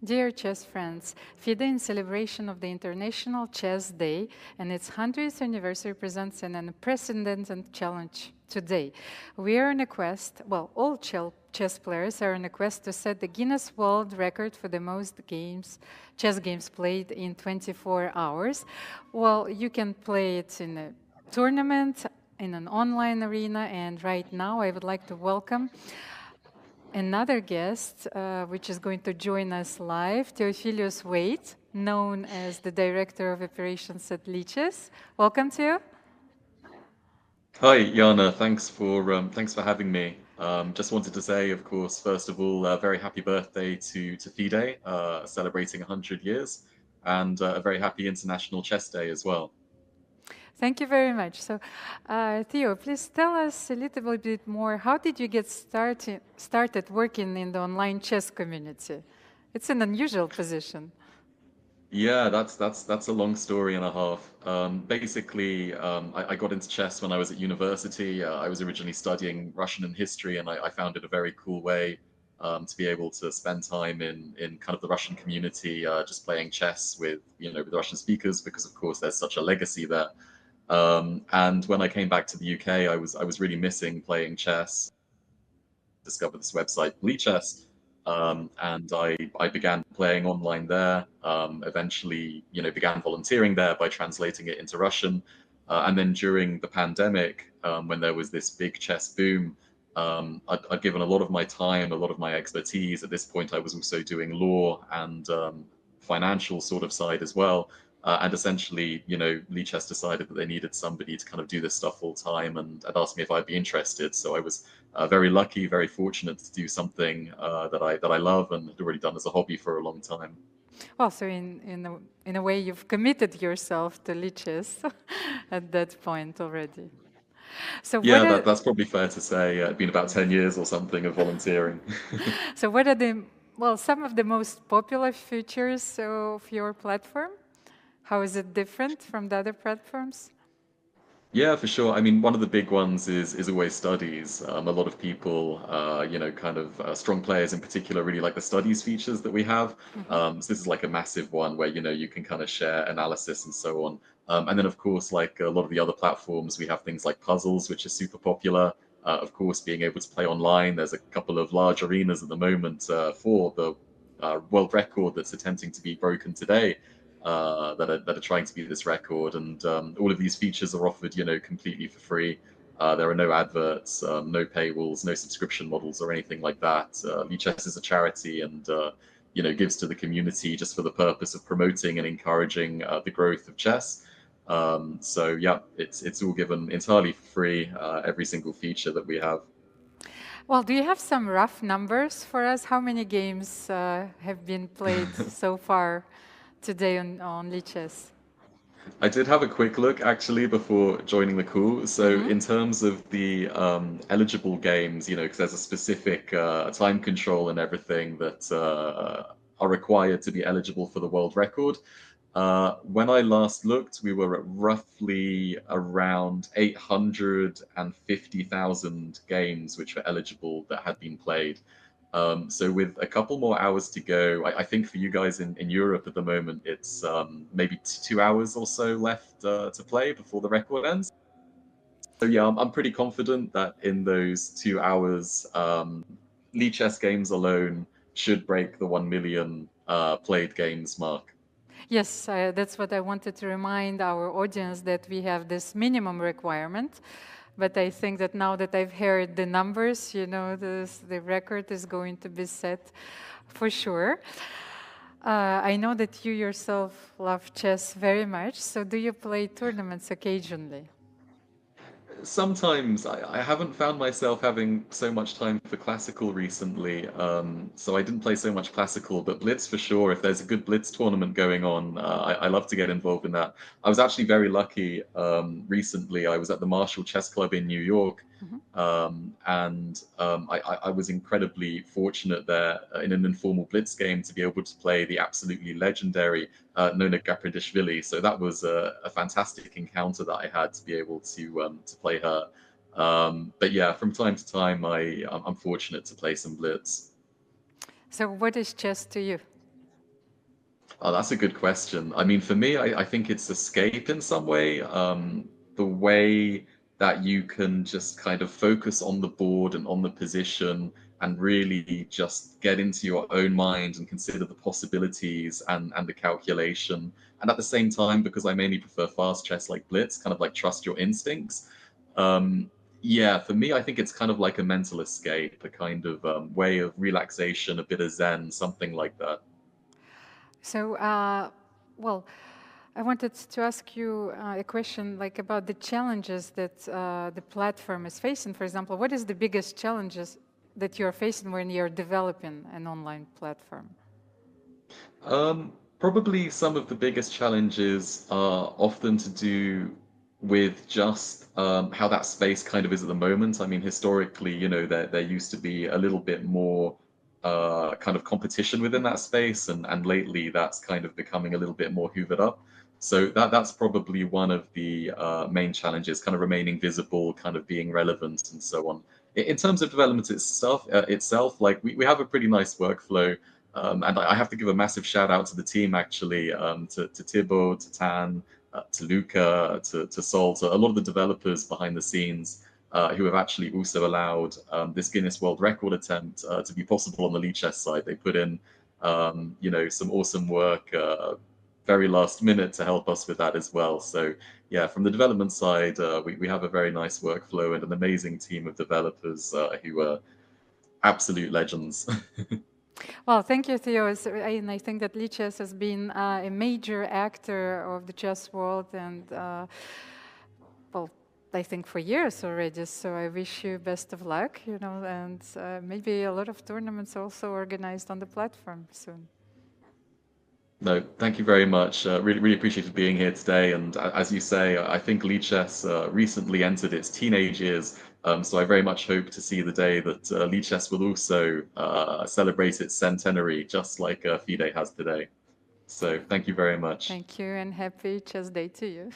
Dear chess friends, FIDE in celebration of the International Chess Day and its 100th anniversary presents an unprecedented challenge today. We are on a quest, well, all chess players are on a quest to set the Guinness World Record for the most chess games played in 24 hours. Well, you can play it in a tournament, in an online arena, and right now I would like to welcome another guest, which is going to join us live, Theophilus Wait, known as the Director of Operations at Lichess. Welcome to you. Hi, Jana. Thanks for having me. Just wanted to say, of course, first of all, very happy birthday to FIDE, celebrating 100 years, and a very happy International Chess Day as well. Thank you very much. So, Theo, please tell us a little bit more. How did you get started working in the online chess community? It's an unusual position. Yeah, that's a long story and a half. Basically, I got into chess when I was at university. I was originally studying Russian and history, and I found it a very cool way to be able to spend time in kind of the Russian community, just playing chess with with the Russian speakers, because of course there's such a legacy there. And when I came back to the UK, I was really missing playing chess. Discovered this website, Lichess, and I began playing online there. Eventually, began volunteering there by translating it into Russian. And then during the pandemic, when there was this big chess boom, I'd given a lot of my time, a lot of my expertise. At this point, I was also doing law and financial sort of side as well. And essentially, Lichess decided that they needed somebody to kind of do this stuff full time, and asked me if I'd be interested. So I was very lucky, very fortunate to do something that I love and had already done as a hobby for a long time. Well, so in a way, you've committed yourself to Lichess at that point already. So what Yeah, are that's probably fair to say. It's been about 10 years or something of volunteering. So what are some of the most popular features of your platform? How is it different from the other platforms? Yeah, for sure. I mean, one of the big ones is always studies. A lot of people, kind of strong players in particular, really like the studies features that we have. Mhm. So this is like a massive one where you can kind of share analysis and so on. And then of course, like a lot of the other platforms, we have things like puzzles, which are super popular. Of course, being able to play online. There's a couple of large arenas at the moment for the world record that's attempting to be broken today that are trying to beat this record, and all of these features are offered, completely for free. There are no adverts, no paywalls, no subscription models, or anything like that. Lichess is a charity, and gives to the community just for the purpose of promoting and encouraging the growth of chess. So yeah, it's all given entirely for free. Every single feature that we have. Well, do you have some rough numbers for us? How many games have been played so far today on Lichess? I did have a quick look actually before joining the call. So Hmm. in terms of the eligible games, because there's a specific time control and everything that are required to be eligible for the world record. When I last looked, we were at roughly around 850,000 games which were eligible that had been played. So with a couple more hours to go, I think for you guys in Europe at the moment, it's maybe 2 hours or so left to play before the record ends. So yeah, I'm pretty confident that in those 2 hours, Lichess games alone should break the 1 million played games mark. Yes, that's what I wanted to remind our audience that we have this minimum requirement. But I think that now that I've heard the numbers, the record is going to be set for sure. I know that you yourself love chess very much. So do you play tournaments occasionally? Sometimes I haven't found myself having so much time for classical recently, so I didn't play so much classical, but Blitz for sure. If there's a good Blitz tournament going on, I love to get involved in that. I was actually very lucky recently. I was at the Marshall Chess Club in New York, Mhm. and I was incredibly fortunate there in an informal Blitz game to be able to play the absolutely legendary Nona Gapridashvili. So that was a fantastic encounter that I had to be able to play her. But yeah, from time to time, I'm fortunate to play some Blitz. So what is chess to you? Oh, that's a good question. I mean, for me, I think it's escape in some way. The way that you can just kind of focus on the board and on the position and really just get into your own mind and consider the possibilities and the calculation. And at the same time, because I mainly prefer fast chess like Blitz, kind of like trust your instincts. Um, yeah, for me, I think it's kind of like a mental escape, a kind of way of relaxation, a bit of Zen, something like that. So, well, I wanted to ask you a question like about the challenges that the platform is facing. For example, what is the biggest challenges that you're facing when you're developing an online platform? Probably some of the biggest challenges are often to do with just how that space kind of is at the moment. I mean, historically, there used to be a little bit more kind of competition within that space, and lately that's kind of becoming a little bit more hoovered up. So that's probably one of the main challenges, kind of remaining visible, kind of being relevant, and so on. In terms of development itself, like we have a pretty nice workflow. And I have to give a massive shout out to the team, actually, to Thibaut, to Tan, to Luca, to Sol, to a lot of the developers behind the scenes who have actually also allowed this Guinness World Record attempt to be possible on the Lichess side. They put in, some awesome work very last minute to help us with that as well. So yeah, from the development side, we have a very nice workflow and an amazing team of developers who are absolute legends. Well, thank you, Theo. And I think that Lichess has been a major actor of the chess world, and well, I think for years already. So I wish you best of luck, and maybe a lot of tournaments also organized on the platform soon. No, thank you very much. Really, really appreciated being here today. And as you say, I think Lichess recently entered its teenage years. So I very much hope to see the day that Lichess will also celebrate its centenary, just like FIDE has today. So thank you very much. Thank you, and happy Chess Day to you.